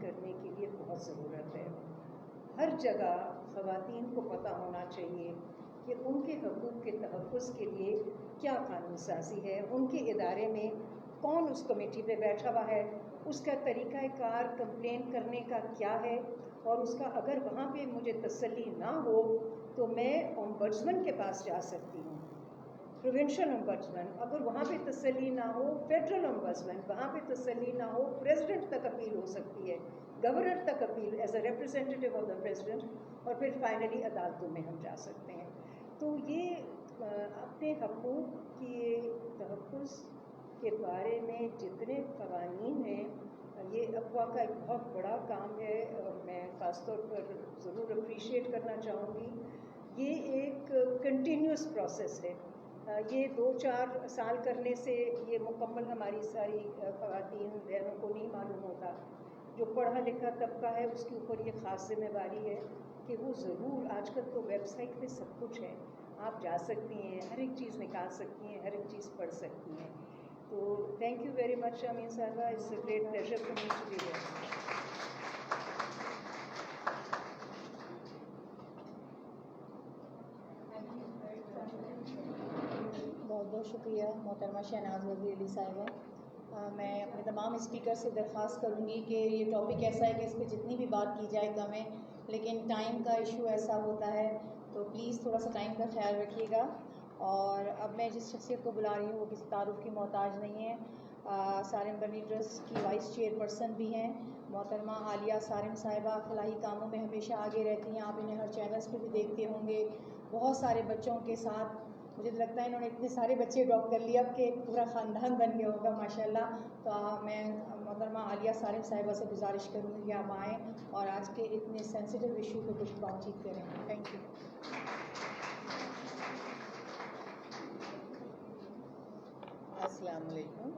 کرنے کے لیے بہت ضرورت ہے۔ ہر جگہ خواتین کو پتہ ہونا چاہیے کہ ان کے حقوق کے تحفظ کے لیے کیا قانون سازی ہے، ان کے ادارے میں کون اس کمیٹی پہ بیٹھا ہوا ہے، اس کا طریقہ کار کمپلین کرنے کا کیا ہے، اور اس کا اگر وہاں پہ مجھے تسلی نہ ہو تو میں اومبڈسمن کے پاس جا سکتی ہوں، پروونشل اومبڈسمن۔ اگر وہاں پہ تسلی نہ ہو فیڈرل اومبڈسمن، وہاں پہ تسلی نہ ہو پریزیڈنٹ تک اپیل ہو سکتی ہے، گورنر تک appeal as a representative of the president, اور پھر فائنلی عدالتوں میں ہم جا سکتے ہیں۔ تو یہ اپنے حقوق کے تحفظ کے بارے میں جتنے قوانین ہیں، یہ اقوا کا ایک بہت بڑا کام ہے، اور میں خاص طور پر ضرور اپریشیٹ کرنا چاہوں گی۔ یہ ایک کنٹینیوس پروسیس ہے، یہ 2-4 سال کرنے سے یہ مکمل ہماری ساری خواتین بہنوں کو نہیں معلوم ہوتا۔ جو پڑھا لکھا طبقہ ہے اس کے اوپر یہ خاص ذمہ داری ہے کہ وہ ضرور، آج کل تو ویب سائٹ پہ سب کچھ ہے، آپ جا سکتی ہیں، ہر ایک چیز نکال سکتی ہیں، ہر ایک چیز پڑھ سکتی ہیں۔ تو thank you very much Amin sahiba, it's a great pleasure for me to be here. بہت بہت شکریہ محترمہ شہناز وزیر علی صاحبہ۔ میں اپنے تمام اسپیکر سے درخواست کروں گی کہ یہ ٹاپک ایسا ہے کہ اس پہ جتنی بھی بات کی جائے کم ہے، لیکن ٹائم کا ایشو ایسا ہوتا ہے، تو پلیز تھوڑا سا ٹائم کا خیال رکھیے گا۔ اور اب میں جس شخصیت کو بلا رہی ہوں وہ کسی تعارف کی محتاج نہیں ہے، سارم بنی ٹرسٹ کی وائس چیئر پرسن بھی ہیں محترمہ عالیہ سارم صاحبہ۔ فلاحی کاموں میں ہمیشہ آگے رہتی ہیں، آپ انہیں ہر چینلز پہ بھی دیکھتے ہوں گے، بہت سارے بچوں کے ساتھ۔ مجھے تو لگتا ہے انہوں نے اتنے سارے بچے اڈاپٹ کر لیا اب کہ ایک پورا خاندان بن گیا ہوگا ماشاءاللہ۔ تو میں محترمہ عالیہ سارم صاحبہ سے گزارش کروں گی کہ آپ آئیں اور آج کے اتنے سینسیٹیو ایشو پہ کچھ بات چیت کریں۔ Thank you. السلام علیکم۔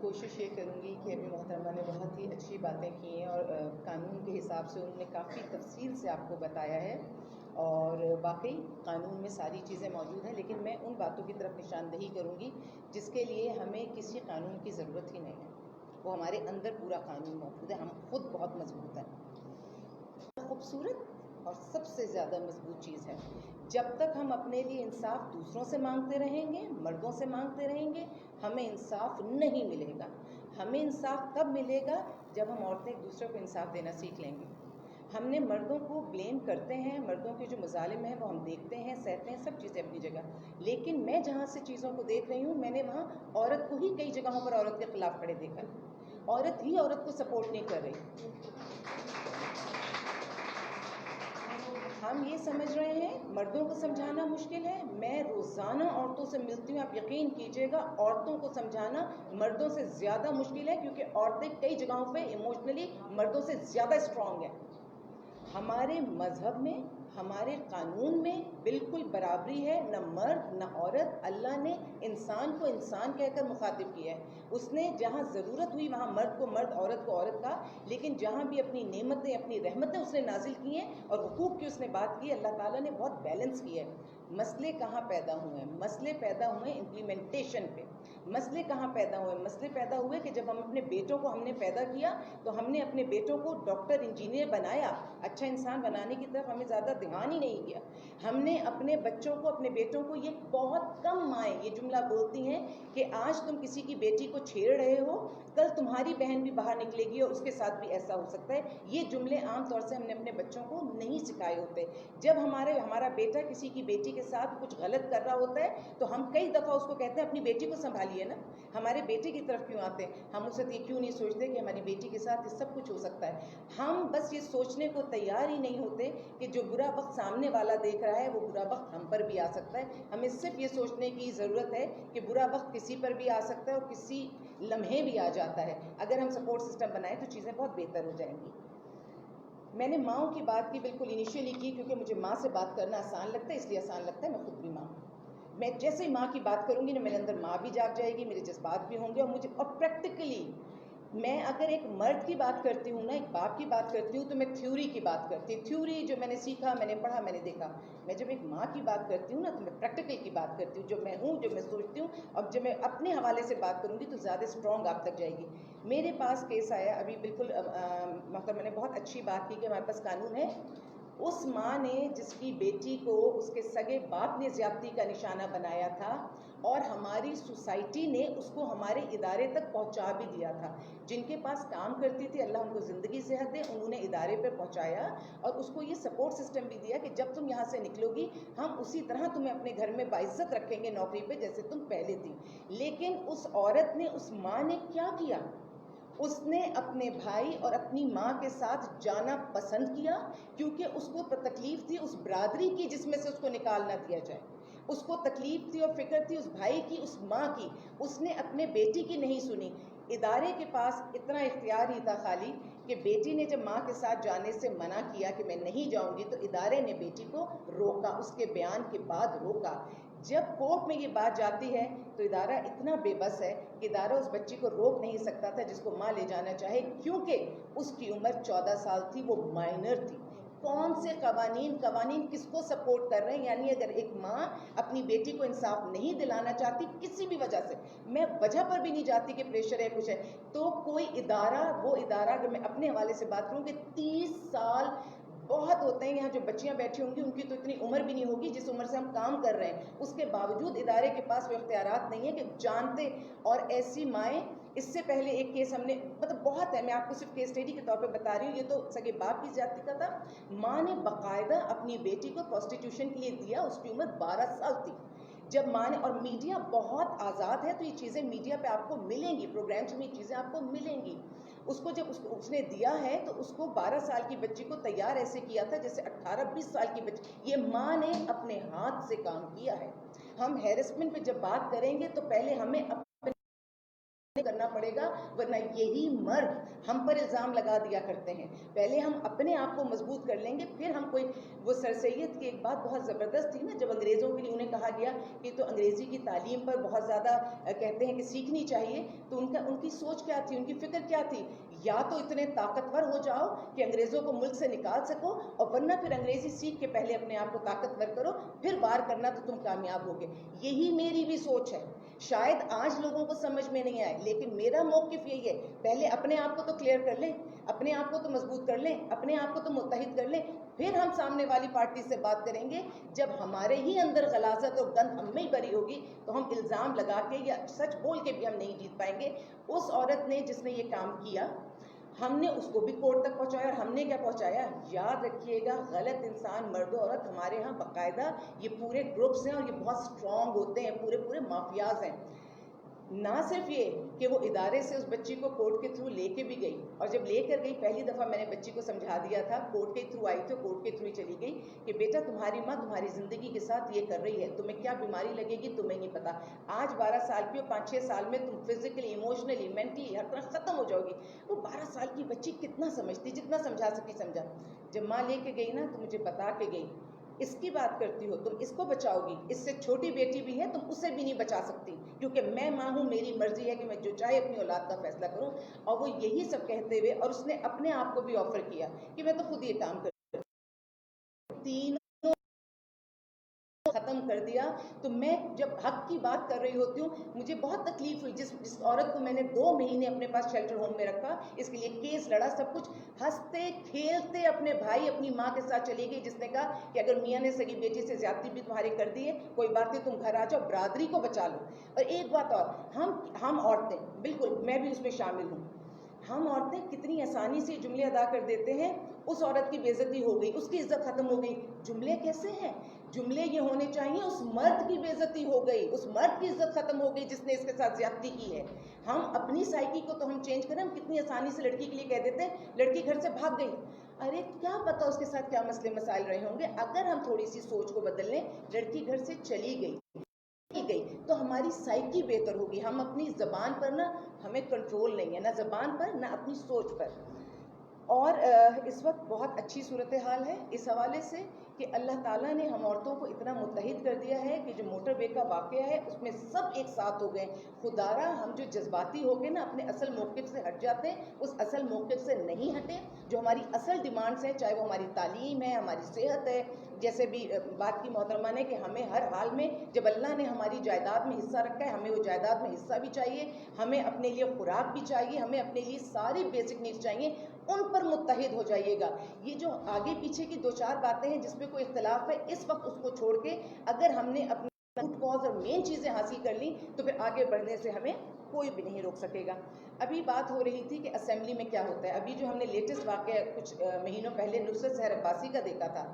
کوشش یہ کروں گی کہ ابھی محترمہ نے بہت ہی اچھی باتیں کی ہیں، اور قانون کے حساب سے انہوں نے کافی تفصیل سے آپ کو بتایا ہے، اور واقعی قانون میں ساری چیزیں موجود ہیں، لیکن میں ان باتوں کی طرف نشاندہی کروں گی جس کے لیے ہمیں کسی قانون کی ضرورت ہی نہیں ہے، وہ ہمارے اندر پورا قانون موجود ہے، ہم خود بہت مضبوط ہیں۔ خوبصورت اور سب سے زیادہ مضبوط چیز ہے، جب تک ہم اپنے لیے انصاف دوسروں سے مانگتے رہیں گے، مردوں سے مانگتے رہیں گے، ہمیں انصاف نہیں ملے گا۔ ہمیں انصاف تب ملے گا جب ہم عورتیں ایک دوسرے کو انصاف دینا سیکھ لیں گے۔ ہم نے مردوں کو بلیم کرتے ہیں، مردوں کے جو مظالم ہیں وہ ہم دیکھتے ہیں، سہتے ہیں، سب چیزیں اپنی جگہ، لیکن میں جہاں سے چیزوں کو دیکھ رہی ہوں، میں نے وہاں عورت کو ہی کئی جگہوں پر عورت کے خلاف کھڑے دیکھا، عورت ہی عورت کو سپورٹ نہیں کر رہی۔ ہم یہ سمجھ رہے ہیں مردوں کو سمجھانا مشکل ہے، میں روزانہ عورتوں سے ملتی ہوں، آپ یقین کیجئے گا عورتوں کو سمجھانا مردوں سے زیادہ مشکل ہے، کیونکہ عورتیں کئی جگہوں پہ ایموشنلی مردوں سے زیادہ اسٹرانگ ہیں۔ ہمارے مذہب میں، ہمارے قانون میں بالکل برابری ہے، نہ مرد نہ عورت۔ اللہ نے انسان کو انسان کہہ کر مخاطب کیا ہے، اس نے جہاں ضرورت ہوئی وہاں مرد کو مرد، عورت کو عورت کہا، لیکن جہاں بھی اپنی نعمتیں، اپنی رحمتیں اس نے نازل کی ہیں اور حقوق کی اس نے بات کی، اللہ تعالیٰ نے بہت بیلنس کیا ہے۔ مسئلے کہاں پیدا ہوئے ہیں؟ مسئلے پیدا ہوئے امپلیمنٹیشن پہ۔ مسئلے کہاں پیدا ہوئے؟ مسئلے پیدا ہوئے کہ جب ہم اپنے بیٹوں کو ہم نے پیدا کیا تو ہم نے اپنے بیٹوں کو ڈاکٹر، انجینئر بنایا، اچھا انسان بنانے کی طرف ہمیں زیادہ دھیان ہی نہیں کیا۔ ہم نے اپنے بچوں کو، اپنے بیٹوں کو، یہ بہت کم مائیں یہ جملہ بولتی ہیں کہ آج تم کسی کی بیٹی کو چھیڑ رہے ہو، کل تمہاری بہن بھی باہر نکلے گی اور اس کے ساتھ بھی ایسا ہو سکتا ہے۔ یہ جملے عام طور سے ہم نے اپنے بچوں کو نہیں سکھائے ہوتے۔ جب ہمارا بیٹا کسی کی بیٹی کے ساتھ کچھ غلط کر رہا ہوتا ہے تو ہم کئی دفعہ اس کو کہتے ہیں اپنی بیٹی کو سنبھالیے نا، ہمارے بیٹے کی طرف کیوں آتے ہیں؟ ہم اس وقت یہ کیوں نہیں سوچتے کہ ہماری بیٹی کے ساتھ یہ سب کچھ ہو سکتا ہے؟ ہم بس یہ سوچنے کو تیار ہی نہیں ہوتے کہ جو برا وقت سامنے والا دیکھ رہا ہے وہ برا وقت ہم پر بھی آ سکتا ہے۔ ہمیں صرف یہ سوچنے کی ضرورت ہے کہ برا وقت کسی پر بھی آ سکتا ہے اور کسی لمحے بھی آ جاتا ہے۔ اگر ہم سپورٹ سسٹم بنائیں تو چیزیں بہت بہتر ہو جائیں گی۔ میں نے ماؤں کی بات کی، بالکل انیشیلی کی، کیونکہ مجھے ماں سے بات کرنا آسان لگتا ہے، اس لیے آسان لگتا ہے، میں خود بھی ماں ہوں۔ میں جیسے ہی ماں کی بات کروں گی نا، میرے اندر ماں بھی جاگ جائے گی، میرے جذبات بھی ہوں گے، اور پریکٹیکلی میں اگر ایک مرد کی بات کرتی ہوں نا، ایک باپ کی بات کرتی ہوں، تو میں تھیوری کی بات کرتی ہوں، تھیوری جو میں نے سیکھا، میں نے پڑھا، میں نے دیکھا. میں جب ایک ماں کی بات کرتی ہوں نا، تو میں پریکٹیکل کی بات کرتی ہوں، جو میں ہوں، جو میں سوچتی ہوں. اب جب میں اپنے حوالے سے بات کروں گی تو زیادہ اسٹرانگ آپ تک جائے گی. میرے پاس کیس آیا ابھی، بالکل میں نے بہت اچھی بات کی کہ ہمارے پاس قانون ہے. اس ماں نے جس کی بیٹی کو اس کے سگے باپ نے زیادتی کا نشانہ بنایا تھا، اور ہماری سوسائٹی نے اس کو ہمارے ادارے تک پہنچا بھی دیا تھا. جن کے پاس کام کرتی تھی، اللہ ان کو زندگی صحت دے، انہوں نے ادارے پہ پہنچایا اور اس کو یہ سپورٹ سسٹم بھی دیا کہ جب تم یہاں سے نکلو گی ہم اسی طرح تمہیں اپنے گھر میں باعزت رکھیں گے نوکری پہ جیسے تم پہلے تھی. لیکن اس عورت نے، اس ماں نے کیا کیا؟ اس نے اپنے بھائی اور اپنی ماں کے ساتھ جانا پسند کیا، کیونکہ اس کو تکلیف تھی اس برادری کی جس میں سے اس کو نکال نہ دیا جائے. اس کو تکلیف تھی اور فکر تھی اس بھائی کی، اس ماں کی. اس نے اپنے بیٹی کی نہیں سنی. ادارے کے پاس اتنا اختیار ہی تھا خالی کہ بیٹی نے جب ماں کے ساتھ جانے سے منع کیا کہ میں نہیں جاؤں گی، تو ادارے نے بیٹی کو روکا، اس کے بیان کے بعد روکا. جب کورٹ میں یہ بات جاتی ہے تو ادارہ اتنا بے بس ہے کہ ادارہ اس بچی کو روک نہیں سکتا تھا جس کو ماں لے جانا چاہے، کیونکہ اس کی عمر 14 سال تھی، وہ مائنر تھی. کون سے قوانین کس کو سپورٹ کر رہے ہیں؟ یعنی اگر ایک ماں اپنی بیٹی کو انصاف نہیں دلانا چاہتی کسی بھی وجہ سے، میں وجہ پر بھی نہیں جاتی کہ پریشر ہے کچھ ہے، تو کوئی ادارہ، وہ ادارہ اگر میں اپنے حوالے سے بات کروں کہ 30 سال بہت ہوتے ہیں. یہاں جو بچیاں بیٹھی ہوں گی ان کی تو اتنی عمر بھی نہیں ہوگی جس عمر سے ہم کام کر رہے ہیں، اس کے باوجود ادارے کے پاس وہ اختیارات نہیں ہیں کہ جانتے. اور ایسی مائیں، اس سے پہلے ایک کیس ہم نے، مطلب بہت ہے، میں آپ کو صرف کیس اسٹڈی کے طور پہ بتا رہی ہوں، یہ تو سگے باپ کی زیادتی کا تھا. ماں نے باقاعدہ اپنی بیٹی کو پروسٹیٹیوشن کے لیے دیا، اس کی عمر 12 سال تھی. جب ماں نے، اور میڈیا بہت آزاد ہے تو یہ چیزیں میڈیا پہ آپ کو ملیں گی، پروگرامس میں یہ چیزیں آپ کو ملیں گی. اس کو جب اس نے دیا ہے تو اس کو 12 سال کی بچی کو تیار ایسے کیا تھا جیسے 18-20 سال کی بچی. یہ ماں نے اپنے ہاتھ سے کام کیا ہے. ہم ہیرسمنٹ پہ جب بات کریں گے تو پہلے ہمیں کرنا پڑے گا، ورنہ یہی مرد ہم پر الزام لگا دیا کرتے ہیں. پہلے ہم اپنے آپ کو مضبوط کر لیں گے، پھر ہم کوئی. وہ سر سید کی ایک بات بہت زبردست تھی نا، جب انگریزوں کے لیے انہیں کہا گیا کہ تو انگریزی کی تعلیم پر بہت زیادہ کہتے ہیں کہ سیکھنی چاہیے، تو ان کی سوچ کیا تھی، ان کی فکر کیا تھی؟ یا تو اتنے طاقتور ہو جاؤ کہ انگریزوں کو ملک سے نکال سکو، اور ورنہ پھر انگریزی سیکھ کے پہلے اپنے آپ کو طاقتور کرو، پھر وار کرنا تو تم کامیاب ہوگے. یہی میری بھی سوچ ہے. شاید آج لوگوں کو سمجھ میں نہیں آئے، لیکن میرا موقف یہی ہے، پہلے اپنے آپ کو تو کلیئر کر لیں، اپنے آپ کو تو مضبوط کر لیں، اپنے آپ کو تو متحد کر لیں، پھر ہم سامنے والی پارٹی سے بات کریں گے. جب ہمارے ہی اندر غلاظت اور گند ہم میں ہی بری ہوگی تو ہم الزام لگا کے یا سچ بول کے بھی ہم نہیں جیت پائیں گے. اس عورت نے جس نے یہ کام کیا، ہم نے اس کو بھی کورٹ تک پہنچایا، اور ہم نے کیا پہنچایا؟ یاد رکھیے گا، غلط انسان، مرد و عورت، ہمارے ہاں باقاعدہ یہ پورے گروپس ہیں اور یہ بہت اسٹرانگ ہوتے ہیں، پورے مافیاز ہیں. نہ صرف یہ کہ وہ ادارے سے اس بچی کو کورٹ کے تھرو لے کے بھی گئی، اور جب لے کر گئی پہلی دفعہ میں نے بچی کو سمجھا دیا تھا، کورٹ کے تھرو آئی تھی، کورٹ کے تھرو ہی چلی گئی کہ بیٹا تمہاری ماں تمہاری زندگی کے ساتھ یہ کر رہی ہے، تمہیں کیا بیماری لگے گی تمہیں نہیں پتا. آج 12 سال کی ہو، 5-6 سال میں تم فزیکلی، ایموشنلی، مینٹلی ہر طرح ختم ہو جاؤ گی. وہ 12 سال کی بچی کتنا سمجھتی، جتنا سمجھا سکی سمجھا. جب ماں لے کے گئی نا تو مجھے بتا کے گئی، اس کی بات کرتی ہو تم، اس کو بچاؤ گی، اس سے چھوٹی بیٹی بھی ہے، تم اسے بھی نہیں بچا سکتی، کیونکہ میں ماں ہوں، میری مرضی ہے کہ میں جو چاہے اپنی اولاد کا فیصلہ کروں. اور وہ یہی سب کہتے ہوئے، اور اس نے اپنے آپ کو بھی آفر کیا کہ میں تو خود یہ کام کروں. تینوں ختم کر دیا. تو میں جب حق کی بات کر رہی ہوتی ہوں مجھے بہت تکلیف ہوئی. جس عورت کو میں نے 2 مہینے اپنے پاس شیلٹر ہوم میں رکھا، اس کے لیے کیس لڑا، سب کچھ، ہنستے کھیلتے اپنے بھائی، اپنی ماں کے ساتھ چلی گئی، جس نے کہا کہ اگر میاں نے سگی بیٹی سے زیادتی بھی تمہاری کر دی ہے کوئی بات نہیں، تم گھر آ جاؤ، برادری کو بچا لو. اور ایک بات اور، ہم عورتیں، بالکل میں بھی اس میں شامل ہوں، ہم عورتیں کتنی آسانی سے جملے ادا کر دیتے ہیں. اس عورت کی بے عزتی ہو گئی، اس کی عزت ختم ہو گئی. جملے کیسے ہیں؟ جملے یہ ہونے چاہیے اس مرد کی بے عزتی ہو گئی، اس مرد کی عزت ختم ہو گئی جس نے اس کے ساتھ زیادتی کی ہے. ہم اپنی سائیکی کو تو ہم چینج کریں. ہم کتنی آسانی سے لڑکی کے لیے کہہ دیتے ہیں لڑکی گھر سے بھاگ گئی. ارے کیا پتا اس کے ساتھ کیا مسئلے مسائل رہے ہوں گے. اگر ہم تھوڑی سی سوچ کو بدل لیں، لڑکی گھر سے چلی گئی تو ہماری سائیکی بہتر ہوگی. ہم اپنی زبان پر نا، ہمیں کنٹرول نہیں ہے، نہ زبان پر نہ اپنی سوچ پر. اور اس وقت بہت اچھی صورتحال ہے اس حوالے سے کہ اللہ تعالیٰ نے ہم عورتوں کو اتنا متحد کر دیا ہے کہ جو موٹر وے کا واقعہ ہے اس میں سب ایک ساتھ ہو گئے. خدارا ہم جو جذباتی ہو گئے نا اپنے اصل موقف سے ہٹ جاتے ہیں, اس اصل موقف سے نہیں ہٹے. جو ہماری اصل ڈیمانڈس ہیں, چاہے وہ ہماری تعلیم ہے, ہماری صحت ہے, جیسے بھی بات کی محترمہ نے کہ ہمیں ہر حال میں جب اللہ نے ہماری جائیداد میں حصہ رکھا ہے ہمیں وہ جائیداد میں حصہ بھی چاہیے, ہمیں اپنے لیے خوراک بھی چاہیے, ہمیں اپنے لیے ساری بیسک نیڈس چاہیے, ان پر متحد ہو جائیے گا. یہ جو آگے پیچھے کی 2-4 باتیں ہیں جس پہ کوئی اختلاف ہے, اس وقت اس کو چھوڑ کے اگر ہم نے اپنے روٹ کاز اور مین چیزیں حاصل کر لی تو پھر آگے بڑھنے سے ہمیں کوئی بھی نہیں روک سکے گا. ابھی بات ہو رہی تھی کہ اسمبلی میں کیا ہوتا ہے. ابھی جو ہم نے لیٹسٹ واقعہ کچھ مہینوں پہلے نصرت سحر عباسی کا دیکھا تھا,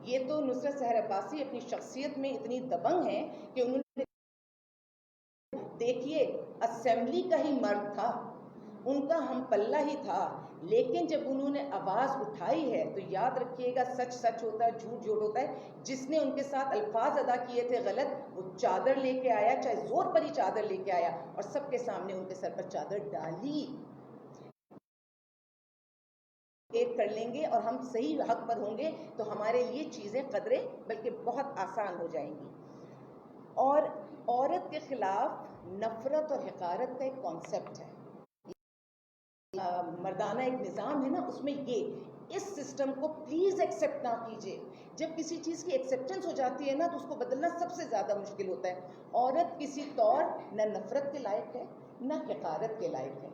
یہ تو نصرت سحر عباسی اپنی شخصیت میں اتنی دبنگ ہے کہ انہوں نے دیکھیے اسمبلی کا ہی مرد تھا, ان کا ہم پلہ ہی تھا, لیکن جب انہوں نے آواز اٹھائی ہے تو یاد رکھیے گا سچ سچ ہوتا ہے, جھوٹ جھوٹ ہوتا ہے. جس نے ان کے ساتھ الفاظ ادا کیے تھے غلط, وہ چادر لے کے آیا, چاہے زور پر ہی چادر لے کے آیا, اور سب کے سامنے ان کے سر پر چادر ڈالی. ایک کر لیں گے اور ہم صحیح حق پر ہوں گے تو ہمارے لیے چیزیں قدرے بلکہ بہت آسان ہو جائیں گی. اور عورت کے خلاف نفرت اور حقارت کا ایک کانسیپٹ ہے, مردانہ ایک نظام ہے نا, اس میں یہ اس سسٹم کو پلیز ایکسیپٹ نہ کیجیے. جب کسی چیز کی ایکسیپٹنس ہو جاتی ہے نا تو اس کو بدلنا سب سے زیادہ مشکل ہوتا ہے. عورت کسی طور نہ نفرت کے لائق ہے نہ حقارت کے لائق ہے.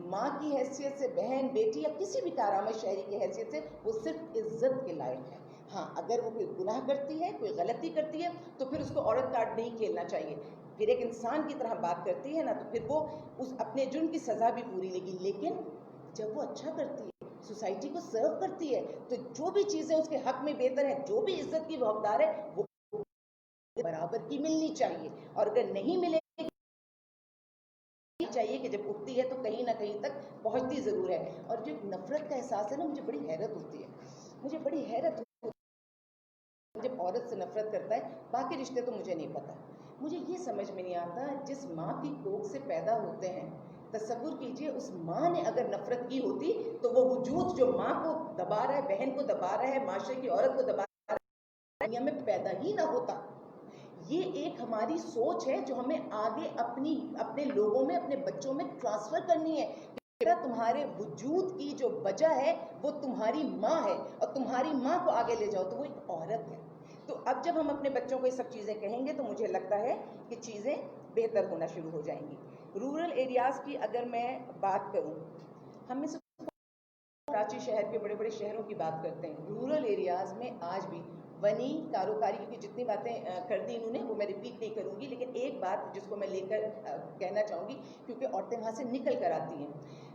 ماں کی حیثیت سے, بہن, بیٹی یا کسی بھی کارآمد شہری کی حیثیت سے وہ صرف عزت کے لائق ہے. ہاں اگر وہ کوئی گناہ کرتی ہے, کوئی غلطی کرتی ہے تو پھر اس کو عورت کارڈ نہیں کھیلنا چاہیے. پھر ایک انسان کی طرح بات کرتی ہے نا تو پھر وہ اس اپنے جرم کی سزا بھی پوری لے گی. لیکن جب وہ اچھا کرتی ہے, سوسائٹی کو سرو کرتی ہے, تو جو بھی چیزیں اس کے حق میں بہتر ہیں, جو بھی عزت کی وہ حقدار ہے, وہ برابر کی ملنی چاہیے. اور اگر نہیں ملے چاہیے کہ جب اٹھتی ہے تو کہیں نہ کہیں تک پہنچتی ضرور ہے. اور جو نفرت کا احساس ہے نا, مجھے بڑی حیرت ہوتی ہے, مجھے بڑی حیرت ہوتی ہے جب عورت سے نفرت کرتا ہے. باقی رشتے تو مجھے نہیں پتا, مجھے یہ سمجھ میں نہیں آتا جس ماں کی کوکھ سے پیدا ہوتے ہیں, تصور کیجئے اس ماں نے اگر نفرت کی ہوتی تو وہ وجود جو ماں کو دبا رہا ہے, بہن کو دبا رہا ہے, معاشرے کی عورت کو دبا رہا ہے, دنیا میں پیدا ہی نہ ہوتا. یہ ایک ہماری سوچ ہے جو ہمیں آگے اپنے لوگوں میں, اپنے بچوں میں ٹرانسفر کرنی ہے. تمہارے وجود کی جو وجہ ہے وہ تمہاری ماں ہے, اور تمہاری ماں کو آگے لے جاؤ تو وہ ایک عورت ہے. تو اب جب ہم اپنے بچوں کو یہ سب چیزیں کہیں گے تو مجھے لگتا ہے کہ چیزیں بہتر ہونا شروع ہو جائیں گی. رورل ایریاز کی اگر میں بات کروں, ہم میں سے کراچی شہر کے بڑے بڑے شہروں کی بات کرتے ہیں. رورل ایریاز میں آج بھی بنی کاروباری کی جتنی باتیں کر دی انہوں نے وہ میں ریپیٹ نہیں کروں گی, لیکن ایک بات جس کو میں لے کر کہنا چاہوں گی, کیونکہ عورتیں وہاں سے نکل کر آتی ہیں.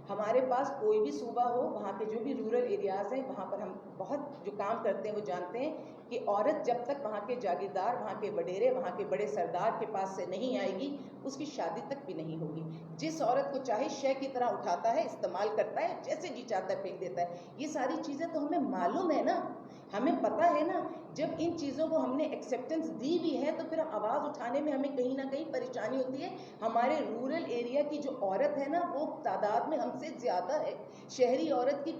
ہمارے پاس کوئی بھی صوبہ ہو, وہاں کے جو بھی رورل ایریاز ہیں وہاں پر ہم بہت جو کام کرتے ہیں وہ جانتے ہیں کہ عورت جب تک وہاں کے جاگیردار, وہاں کے وڈیرے, وہاں کے بڑے سردار کے پاس سے نہیں آئے گی, اس کی شادی تک بھی نہیں ہوگی. جس عورت کو چاہے شے کی طرح اٹھاتا ہے, استعمال کرتا ہے, جیسے جی چاہتا ہے پھینک دیتا ہے. یہ ساری چیزیں تو ہمیں معلوم ہے نا, ہمیں پتہ ہے نا. جب ان چیزوں کو ہم نے ایکسیپٹنس دی بھی ہے تو پھر آواز اٹھانے میں ہمیں کہیں نہ کہیں پریشانی ہوتی ہے. ہمارے رورل ایریا کی جو عورت ہے نا وہ تعداد میں ہم سے زیادہ ہے, شہری عورت کی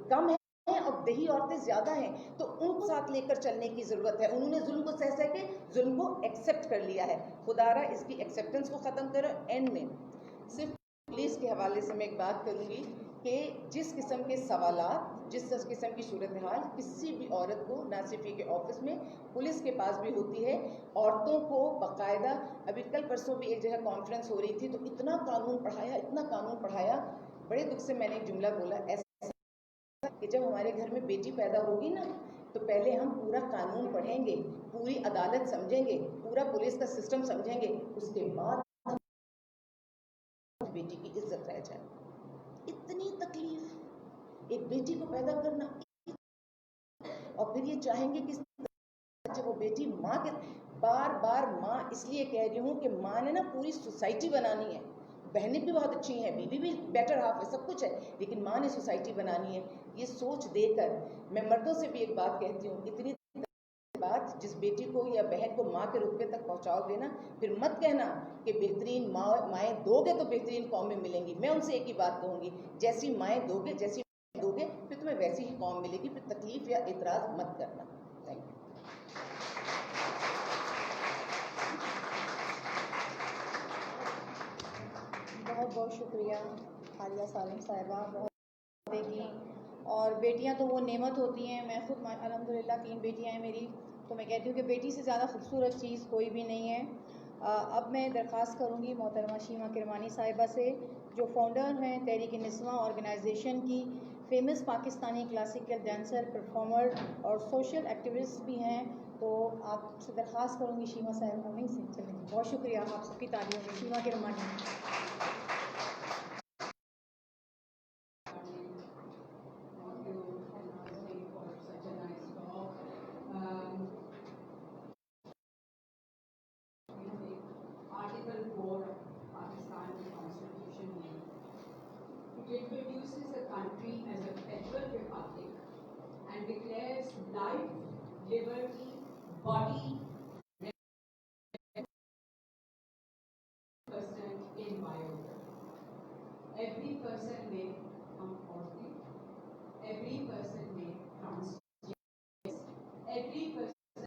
کم ہے اور دیہی عورتیں زیادہ ہیں. تو ان کو ساتھ لے کر چلنے کی ضرورت ہے. انہوں نے ظلم کو سہ کے ظلم کو ایکسیپٹ کر لیا ہے. خدا را اس کی ایکسیپٹنس کو ختم کرو. اینڈ میں صرف پولیس کے حوالے سے میں ایک بات کروں گی کہ جس قسم کے سوالات, جس قسم کی صورتحال کسی بھی عورت کو, نہ صرف یہ کہ آفس میں, پولیس کے پاس بھی ہوتی ہے. عورتوں کو باقاعدہ, ابھی کل پرسوں بھی ایک جگہ کانفرنس ہو رہی تھی تو اتنا قانون پڑھایا, اتنا قانون پڑھایا. بڑے دکھ سے میں نے ایک جملہ بولا ایسا کہ جب ہمارے گھر میں بیٹی پیدا ہوگی نا تو پہلے ہم پورا قانون پڑھیں گے, پوری عدالت سمجھیں گے, پورا پولیس کا سسٹم سمجھیں گے, اس کے بعد بیٹی کی عزت رہ جائے. اتنی تکلیف ایک بیٹی کو پیدا کرنا, اور پھر یہ چاہیں گے کہ جب وہ بیٹی ماں کے, بار بار ماں اس لیے کہہ رہی ہوں کہ ماں نے نا پوری سوسائٹی بنانی ہے. بہنیں بھی بہت اچھی ہیں, بیوی بھی بیٹر ہاف ہے, سب کچھ ہے, لیکن ماں نے سوسائٹی بنانی ہے. یہ سوچ دے کر میں مردوں سے بھی ایک بات کہتی ہوں, اتنی بات جس بیٹی کو یا بہن کو ماں کے رتبے تک پہنچاؤ گے نا, پھر مت کہنا کہ بہترین مائیں دو گے تو بہترین قومیں ملیں گی. میں ان سے ایک ہی بات کہوں گی, جیسی مائیں دو گے, جیسی دو گے فارم ملے گی، پھر تکلیف یا اعتراض مت کرنا. Thank you. بہت بہت شکریہ عالیہ سالم صاحبہ. بہت دیکھی، اور بیٹیاں تو وہ نعمت ہوتی ہیں. میں خود الحمدللہ 3 بیٹیاں ہیں میری، تو میں کہتی ہوں کہ بیٹی سے زیادہ خوبصورت چیز کوئی بھی نہیں ہے. اب میں درخواست کروں گی محترمہ شیما کرمانی صاحبہ سے، جو فاؤنڈر ہیں تحریک نسواں آرگنائزیشن کی، famous Pakistani classical dancer, performer اور سوشل ایکٹیوسٹ بھی ہیں. تو آپ سے درخواست کروں گی شیما صاحبہ وہیں سے چلیں. بہت شکریہ آپ سب کی تعلیموں میں. شیما Kirmani. It introduces a country as a federal republic and declares life, liberty, body, person inviolable. Every person may come forward. Every person may transgress. Every person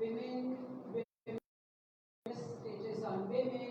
women status on women,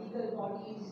legal bodies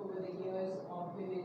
over the years of women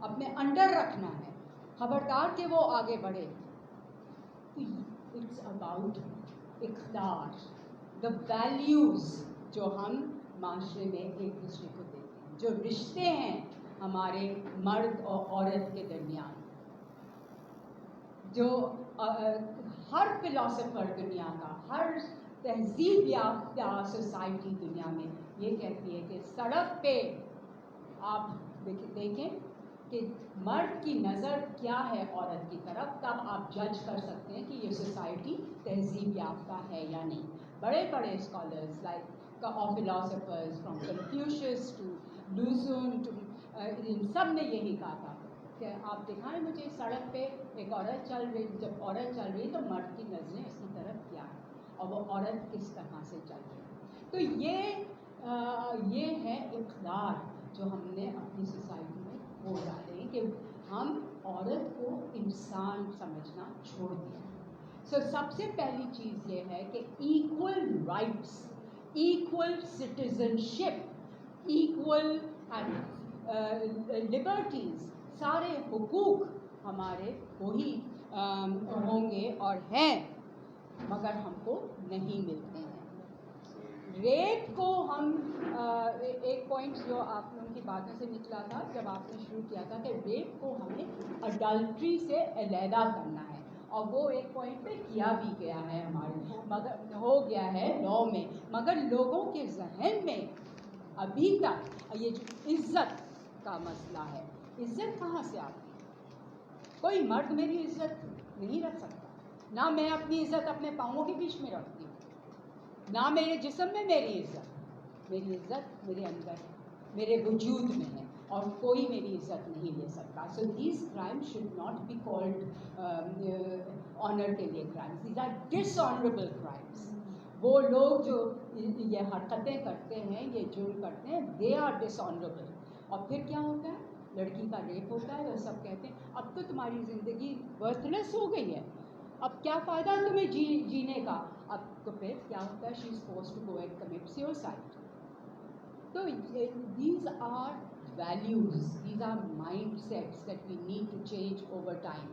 اپنے under رکھنا ہے، خبردار کہ وہ آگے بڑھے. It's about اقدار، the values جو ہم معاشرے میں ایک دوسرے کو دیتے ہیں، جو رشتے ہیں ہمارے مرد اور عورت کے درمیان، جو ہر فلاسفر دنیا کا، ہر تہذیب یافتہ سوسائٹی دنیا میں یہ کہتی ہے کہ سڑک پہ آپ دیکھیں کہ مرد کی نظر کیا ہے عورت کی طرف، تب آپ جج کر سکتے ہیں کہ یہ سوسائٹی تہذیب یافتہ ہے یا نہیں. بڑے بڑے scholars like philosophers from Confucius to Luzon to ان سب نے یہی کہا تھا کہ آپ دکھائیں مجھے سڑک پہ ایک عورت چل رہی، جب عورت چل رہی تو مرد کی نظریں اس کی طرف کیا ہے اور وہ عورت کس طرح سے چل رہی ہے. تو یہ ہے اقدار جو ہم نے اپنی سوسائٹی میں ہو ڈالے کہ ہم عورت کو انسان سمجھنا چھوڑ دیا. سب سے پہلی چیز یہ ہے کہ equal rights, equal citizenship, equal liberties, سارے حقوق ہمارے وہی ہوں گے اور ہیں، مگر ہم کو نہیں ملتے ہیں. ریپ کو ہم ایک پوائنٹ جو آپ لوگوں کی باتوں سے نکلا تھا جب آپ نے شروع کیا تھا کہ ریپ کو ہمیں اڈلٹری سے علیحدہ کرنا ہے، اور وہ ایک پوائنٹ پہ کیا بھی گیا ہے ہمارے، مگر ہو گیا ہے لاء میں، مگر لوگوں کے ذہن میں ابھی تک یہ جو عزت کا مسئلہ ہے، عزت کہاں سے آتی ہے؟ کوئی مرد میری عزت نہیں رکھ سکتا، نہ میں اپنی عزت اپنے پاؤں کے بیچ میں رکھتی ہوں، نہ میرے جسم میں میری عزت میرے اندر ہے، میرے وجود میں ہے، اور کوئی میری عزت نہیں لے سکتا. So these crimes should not be called honour کے لیے crimes, these are dishonourable crimes. وہ لوگ جو یہ حرکتیں کرتے ہیں، یہ جرم کرتے ہیں، دے آر ڈس آنریبل. اور پھر کیا ہوتا ہے؟ لڑکی کا ریپ ہوتا ہے اور سب کہتے ہیں اب تو تمہاری زندگی ورتھ لیس ہو گئی ہے، اب کیا فائدہ تمہیں جینے کا. اب تو پھر کیا ہوتا ہے؟ She is forced to go and commit suicide. تو these are values, these are mindsets that we need to change over time.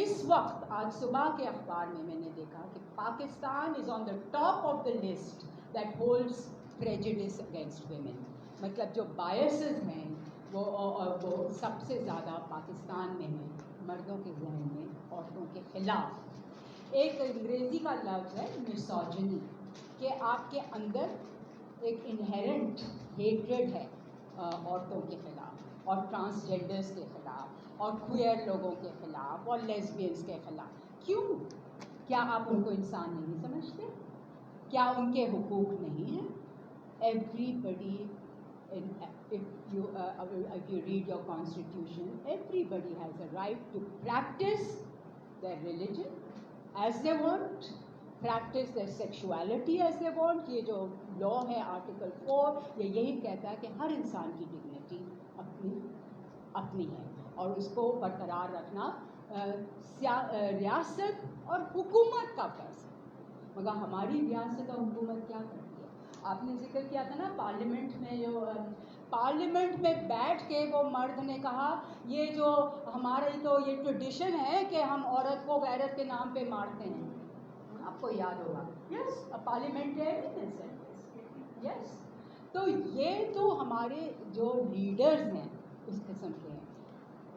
اس وقت آج صبح کے اخبار میں نے دیکھا کہ Pakistan is on the top of the list that holds prejudice against women. مطلب جو biases ہیں وہ سب سے زیادہ پاکستان میں ہیں، مردوں کے ذہن میں عورتوں کے خلاف. ایک انگریزی کا لفظ ہے misogyny، کہ آپ کے اندر ایک انہیرنٹ ہیٹریڈ ہے عورتوں کے خلاف اور ٹرانسجینڈرز کے خلاف اور کوئر لوگوں کے خلاف اور لیسبینس کے خلاف. کیوں؟ کیا آپ ان کو انسان نہیں سمجھتے؟ کیا ان کے حقوق نہیں ہیں؟ Everybody, if you read your constitution, everybody has a right to practice their religion as they want, practice their sexuality as they want. یہ جو لاء ہے آرٹیکل 4، یہ یہی کہتا ہے کہ ہر انسان کی ڈگنیٹی اپنی ہے اور اس کو برقرار رکھنا ریاست اور حکومت کا فرض ہے. مگر ہماری ریاست اور حکومت کیا کرتی ہے؟ آپ نے ذکر کیا تھا نا پارلیمنٹ میں، جو پارلیمنٹ میں بیٹھ کے وہ مرد نے کہا یہ جو ہماری تو یہ ٹریڈیشن ہے کہ ہم عورت کو غیرت کے نام پہ مارتے ہیں. آپ کو یاد ہوگا، یس پارلیمنٹریئن، یس. تو یہ تو ہمارے جو لیڈرز ہیں اس قسم کے ہیں.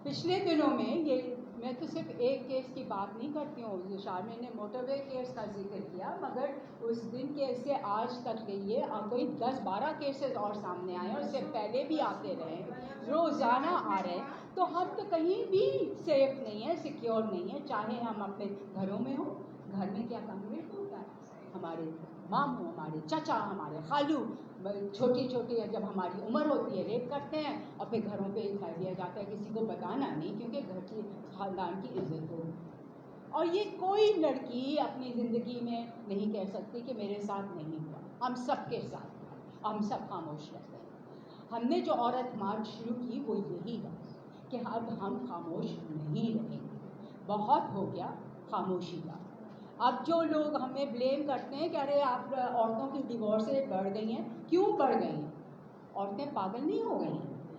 پچھلے دنوں میں یہ میں تو صرف ایک کیس کی بات نہیں کرتی ہوں، شارمین نے موٹر وے کیس کا ذکر کیا، مگر اس دن کے سے آج تک لیے کوئی 10-12 کیسز اور سامنے آئے اور اس سے پہلے بھی آتے رہے، روزانہ آ رہے ہیں. تو ہم تو کہیں بھی سیف نہیں ہیں، سیکیور نہیں ہیں، چاہے ہم اپنے گھروں میں ہوں. گھر میں کیا کانوینٹ ہوتا ہے؟ ہمارے ماموں، ہمارے چچا، ہمارے خالو چھوٹی جب ہماری عمر ہوتی ہے ریپ کرتے ہیں اور پھر گھروں پہ دکھائی دیا جاتا ہے، کسی کو بتانا نہیں کیونکہ گھر کی خاندان کی عزت ہو. اور یہ کوئی لڑکی اپنی زندگی میں نہیں کہہ سکتی کہ میرے ساتھ نہیں ہوا، ہم سب کے ساتھ ہوا، ہم سب خاموش رہتے ہیں. ہم نے جو عورت مارچ شروع کی وہ یہی ہے کہ اب ہم خاموش نہیں رہیں گے. بہت ہو گیا خاموشی کا. اب جو لوگ ہمیں بلیم کرتے ہیں کہ ارے آپ عورتوں کی ڈیورس ریٹ بڑھ گئی ہیں، کیوں بڑھ گئی ہیں؟ عورتیں پاگل نہیں ہو گئی ہیں.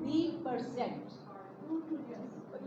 3%,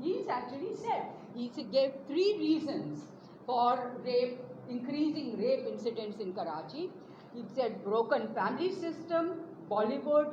He is actually said, he gave 3 reasons for rape, increasing rape incidents in Karachi. He said broken family system, Bollywood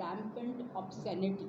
rampant obscenity.